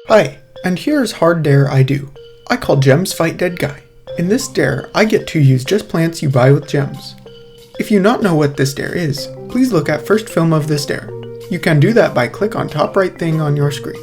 Hi, and here's hard dare I do. I call Gems Fight Dead Guy. In this dare, I get to use just plants you buy with gems. If you not know what this dare is, please look at first film of this dare. You can do that by click on top right thing on your screen.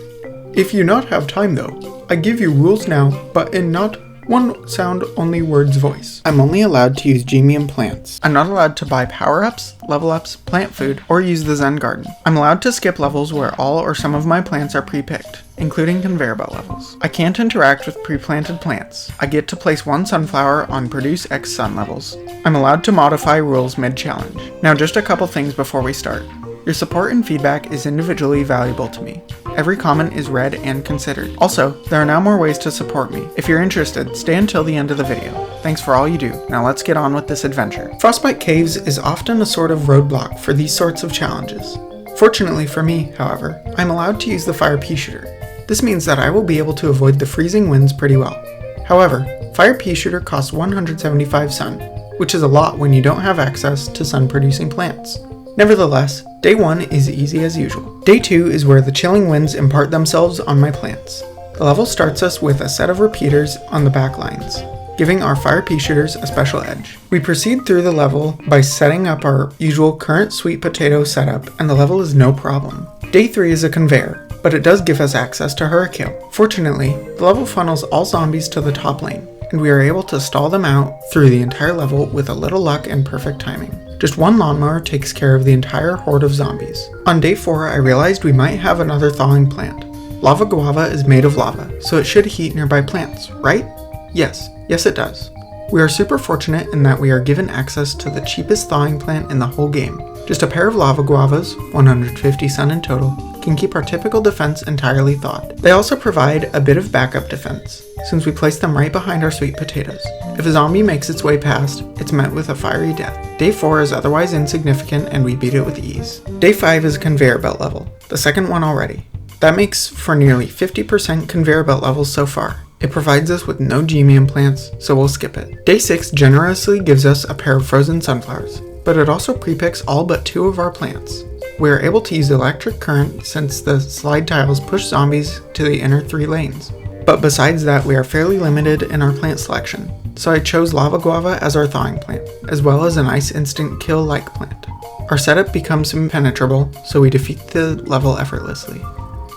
If you not have time though, I give you rules now, but in not one sound only words voice. I'm only allowed to use gemium plants. I'm not allowed to buy power-ups, level ups, plant food, or use the Zen garden. I'm allowed to skip levels where all or some of my plants are pre-picked, including conveyor belt levels. I can't interact with pre-planted plants. I get to place one sunflower on produce X sun levels. I'm allowed to modify rules mid-challenge. Now just a couple things before we start. Your support and feedback is individually valuable to me. Every comment is read and considered. Also, there are now more ways to support me. If you're interested, stay until the end of the video. Thanks for all you do. Now let's get on with this adventure. Frostbite Caves is often a sort of roadblock for these sorts of challenges. Fortunately for me, however, I'm allowed to use the fire pea shooter. This means that I will be able to avoid the freezing winds pretty well. However, fire pea shooter costs 175 sun, which is a lot when you don't have access to sun-producing plants. Nevertheless, day 1 is easy as usual. Day 2 is where the chilling winds impart themselves on my plants. The level starts us with a set of repeaters on the back lines, giving our fire pea shooters a special edge. We proceed through the level by setting up our usual current sweet potato setup, and the level is no problem. Day 3 is a conveyor, but it does give us access to Hurricane. Fortunately, the level funnels all zombies to the top lane, and we are able to stall them out through the entire level with a little luck and perfect timing. Just one lawnmower takes care of the entire horde of zombies. On day 4, I realized we might have another thawing plant. Lava guava is made of lava, so it should heat nearby plants, right? Yes it does. We are super fortunate in that we are given access to the cheapest thawing plant in the whole game. Just a pair of lava guavas, 150 sun in total, can keep our typical defense entirely thawed. They also provide a bit of backup defense, since we place them right behind our sweet potatoes. If a zombie makes its way past, it's met with a fiery death. Day 4 is otherwise insignificant and we beat it with ease. Day 5 is a conveyor belt level, the second one already. That makes for nearly 50% conveyor belt levels so far. It provides us with no gemium plants, so we'll skip it. Day 6 generously gives us a pair of frozen sunflowers, but it also pre-picks all but 2 of our plants. We are able to use electric current since the slide tiles push zombies to the inner 3 lanes. But besides that, we are fairly limited in our plant selection, so I chose lava guava as our thawing plant, as well as an ice instant kill like plant. Our setup becomes impenetrable, so we defeat the level effortlessly.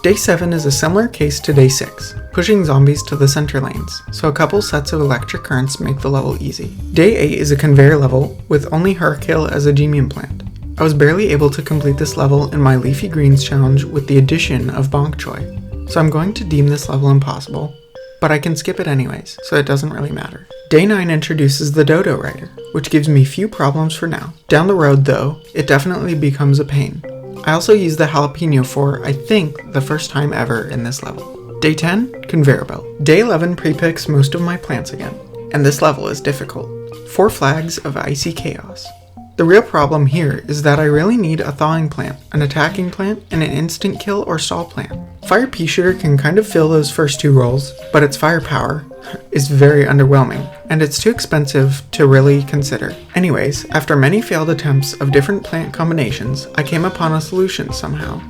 Day 7 is a similar case to day 6, pushing zombies to the center lanes, so a couple sets of electric currents make the level easy. Day 8 is a conveyor level with only Hurricane as a gemium plant. I was barely able to complete this level in my leafy greens challenge with the addition of bok choy, so I'm going to deem this level impossible, but I can skip it anyways, so it doesn't really matter. Day 9 introduces the dodo rider, which gives me few problems for now. Down the road though, it definitely becomes a pain. I also used the jalapeno for, I think, the first time ever in this level. Day 10, conveyor belt. Day 11 pre-picks most of my plants again, and this level is difficult. 4 flags of icy chaos. The real problem here is that I really need a thawing plant, an attacking plant, and an instant kill or stall plant. Fire pea shooter can kind of fill those first 2 roles, but its firepower is very underwhelming, and it's too expensive to really consider. Anyways, after many failed attempts of different plant combinations, I came upon a solution somehow.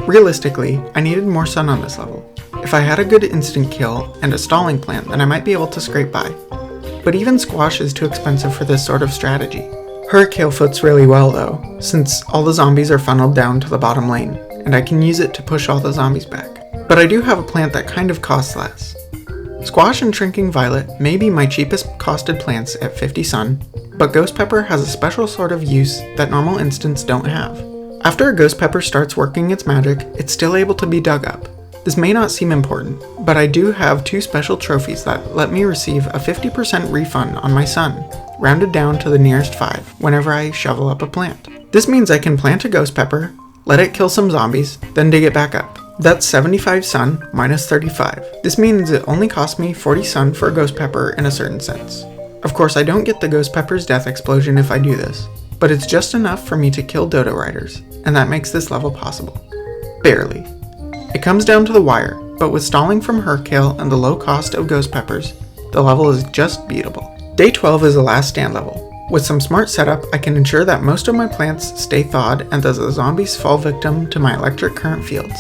Realistically, I needed more sun on this level. If I had a good instant kill and a stalling plant, then I might be able to scrape by. But even squash is too expensive for this sort of strategy. Hurricane fits really well though, since all the zombies are funneled down to the bottom lane, and I can use it to push all the zombies back. But I do have a plant that kind of costs less. Squash and Shrinking Violet may be my cheapest costed plants at 50 sun, but Ghost Pepper has a special sort of use that normal instants don't have. After a Ghost Pepper starts working its magic, it's still able to be dug up. This may not seem important, but I do have 2 special trophies that let me receive a 50% refund on my sun, rounded down to the nearest 5 whenever I shovel up a plant. This means I can plant a Ghost Pepper, let it kill some zombies, then dig it back up. That's 75 sun minus 35. This means it only costs me 40 sun for a Ghost Pepper in a certain sense. Of course, I don't get the Ghost Pepper's death explosion if I do this, but it's just enough for me to kill dodo riders, and that makes this level possible. Barely. It comes down to the wire, but with stalling from Hurricane and the low cost of Ghost Peppers, the level is just beatable. Day 12 is the last stand level. With some smart setup, I can ensure that most of my plants stay thawed and that the zombies fall victim to my electric current fields.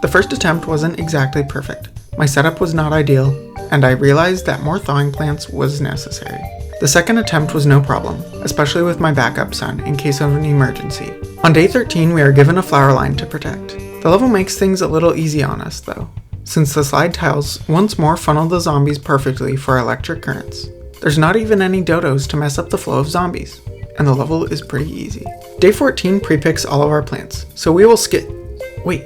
The first attempt wasn't exactly perfect. My setup was not ideal, and I realized that more thawing plants was necessary. The second attempt was no problem, especially with my backup sun in case of an emergency. On day 13, we are given a flower line to protect. The level makes things a little easy on us though, since the slide tiles once more funnel the zombies perfectly for electric currents. There's not even any dodos to mess up the flow of zombies, and the level is pretty easy. Day 14 pre-picks all of our plants, so we will skip. Wait,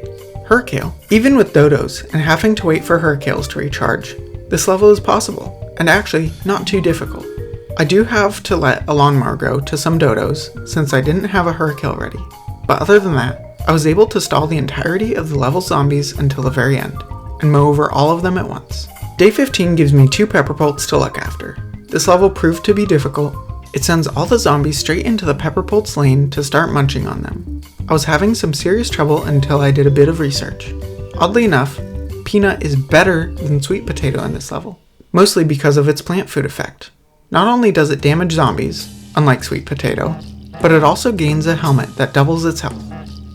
Hurricane? Even with dodos and having to wait for Hurricanes to recharge, this level is possible, and actually not too difficult. I do have to let a lawnmower go to some dodos since I didn't have a Hurricane ready, but other than that, I was able to stall the entirety of the level zombies until the very end, and mow over all of them at once. Day 15 gives me 2 pepper poults to look after. This level proved to be difficult. It sends all the zombies straight into the pepper poults lane to start munching on them. I was having some serious trouble until I did a bit of research. Oddly enough, peanut is better than sweet potato in this level, mostly because of its plant food effect. Not only does it damage zombies, unlike sweet potato, but it also gains a helmet that doubles its health.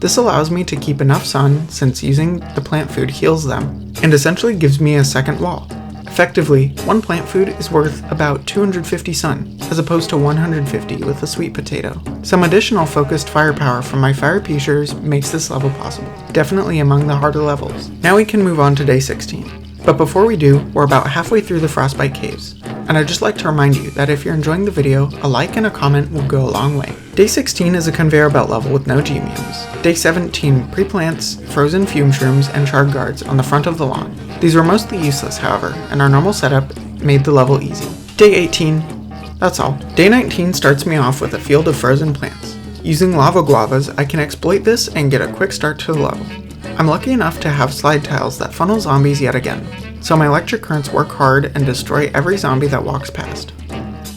This allows me to keep enough sun since using the plant food heals them, and essentially gives me a second wall. Effectively, one plant food is worth about 250 sun, as opposed to 150 with a sweet potato. Some additional focused firepower from my fire piecers makes this level possible, definitely among the harder levels. Now we can move on to day 16. But before we do, we're about halfway through the Frostbite caves, and I'd just like to remind you that if you're enjoying the video, a like and a comment will go a long way. Day 16 is a conveyor belt level with no gemiums. Day 17 pre-plants frozen fume shrooms and charred guards on the front of the lawn. These were mostly useless, however, and our normal setup made the level easy. Day 18, that's all. Day 19 starts me off with a field of frozen plants. Using lava guavas, I can exploit this and get a quick start to the level. I'm lucky enough to have slide tiles that funnel zombies yet again, so my electric currents work hard and destroy every zombie that walks past.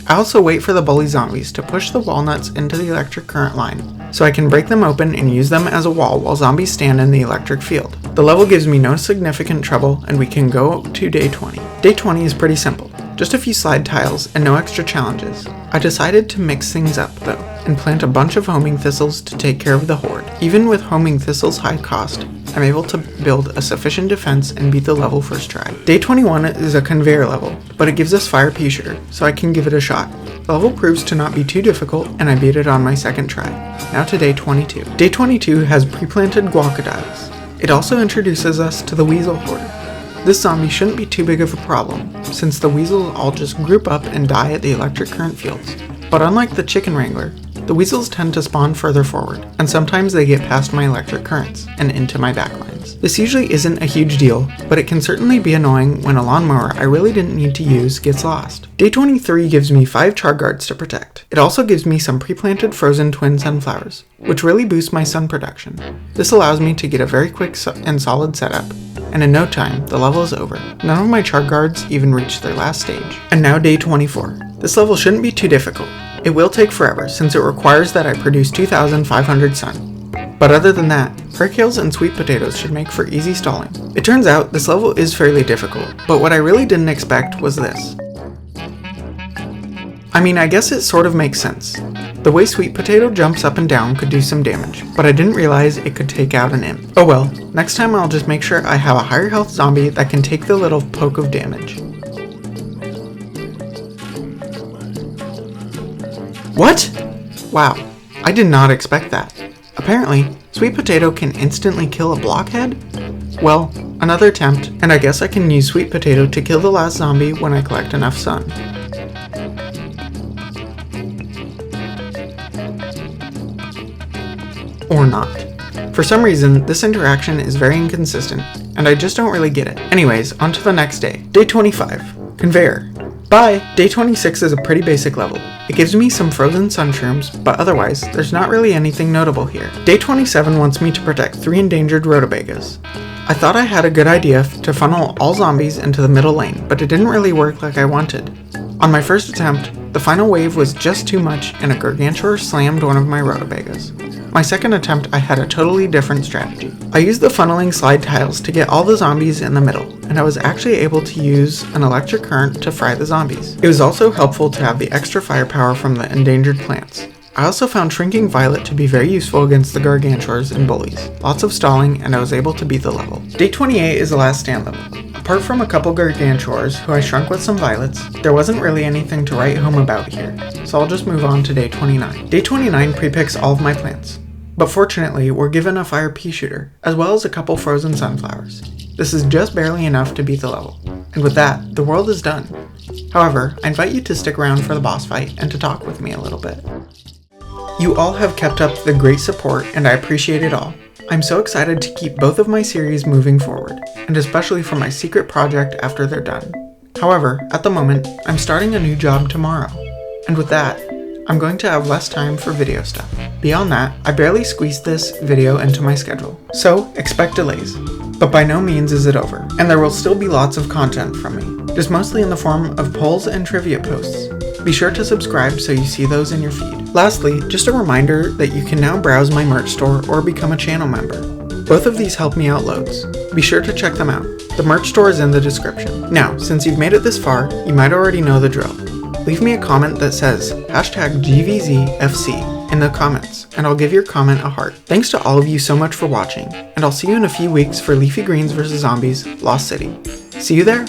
I also wait for the bully zombies to push the walnuts into the electric current line, so I can break them open and use them as a wall while zombies stand in the electric field. The level gives me no significant trouble, and we can go to day 20. Day 20 is pretty simple, just a few slide tiles and no extra challenges. I decided to mix things up though, and plant a bunch of homing thistles to take care of the horde. Even with homing thistles' high cost, I'm able to build a sufficient defense and beat the level first try. Day 21 is a conveyor level, but it gives us fire P-shooter, so I can give it a shot. The level proves to not be too difficult, and I beat it on my second try. Now to day 22. Day 22 has pre-planted guacodiles. It also introduces us to the weasel horde. This zombie shouldn't be too big of a problem, since the weasels all just group up and die at the electric current fields. But unlike the chicken wrangler, the weasels tend to spawn further forward, and sometimes they get past my electric currents and into my backlines. This usually isn't a huge deal, but it can certainly be annoying when a lawnmower I really didn't need to use gets lost. Day 23 gives me 5 char guards to protect. It also gives me some pre-planted frozen twin sunflowers, which really boosts my sun production. This allows me to get a very quick and solid setup, and in no time, the level is over. None of my char guards even reached their last stage. And now day 24. This level shouldn't be too difficult. It will take forever since it requires that I produce 2,500 sun. But other than that, hurricanes and sweet potatoes should make for easy stalling. It turns out this level is fairly difficult, but what I really didn't expect was this. I mean, I guess it sort of makes sense. The way sweet potato jumps up and down could do some damage, but I didn't realize it could take out an imp. Oh well, next time I'll just make sure I have a higher health zombie that can take the little poke of damage. What? Wow, I did not expect that. Apparently, sweet potato can instantly kill a blockhead? Well, another attempt, and I guess I can use sweet potato to kill the last zombie when I collect enough sun. Or not. For some reason, this interaction is very inconsistent, and I just don't really get it. Anyways, on to the next day. Day 25. Conveyor. Bye! Day 26 is a pretty basic level. It gives me some frozen sun shrooms, but otherwise, there's not really anything notable here. Day 27 wants me to protect 3 endangered rutabagas. I thought I had a good idea to funnel all zombies into the middle lane, but it didn't really work like I wanted. On my first attempt, the final wave was just too much and a gargantuar slammed one of my rutabagas. My second attempt, I had a totally different strategy. I used the funneling slide tiles to get all the zombies in the middle, and I was actually able to use an electric current to fry the zombies. It was also helpful to have the extra firepower from the endangered plants. I also found Shrinking Violet to be very useful against the Gargantuars and bullies. Lots of stalling, and I was able to beat the level. Day 28 is the last stand level. Apart from a couple Gargantuars, who I shrunk with some violets, there wasn't really anything to write home about here, so I'll just move on to day 29. Day 29 pre-picks all of my plants, but fortunately we're given a fire pea shooter, as well as a couple frozen sunflowers. This is just barely enough to beat the level, and with that, the world is done. However, I invite you to stick around for the boss fight and to talk with me a little bit. You all have kept up the great support, and I appreciate it all. I'm so excited to keep both of my series moving forward, and especially for my secret project after they're done. However, at the moment, I'm starting a new job tomorrow, and with that, I'm going to have less time for video stuff. Beyond that, I barely squeezed this video into my schedule, so expect delays. But by no means is it over, and there will still be lots of content from me, just mostly in the form of polls and trivia posts. Be sure to subscribe so you see those in your feed. Lastly, just a reminder that you can now browse my merch store or become a channel member. Both of these help me out loads. Be sure to check them out. The merch store is in the description. Now, since you've made it this far, you might already know the drill. Leave me a comment that says #GVZFC in the comments, and I'll give your comment a heart. Thanks to all of you so much for watching, and I'll see you in a few weeks for Leafy Greens vs. Zombies Lost City. See you there!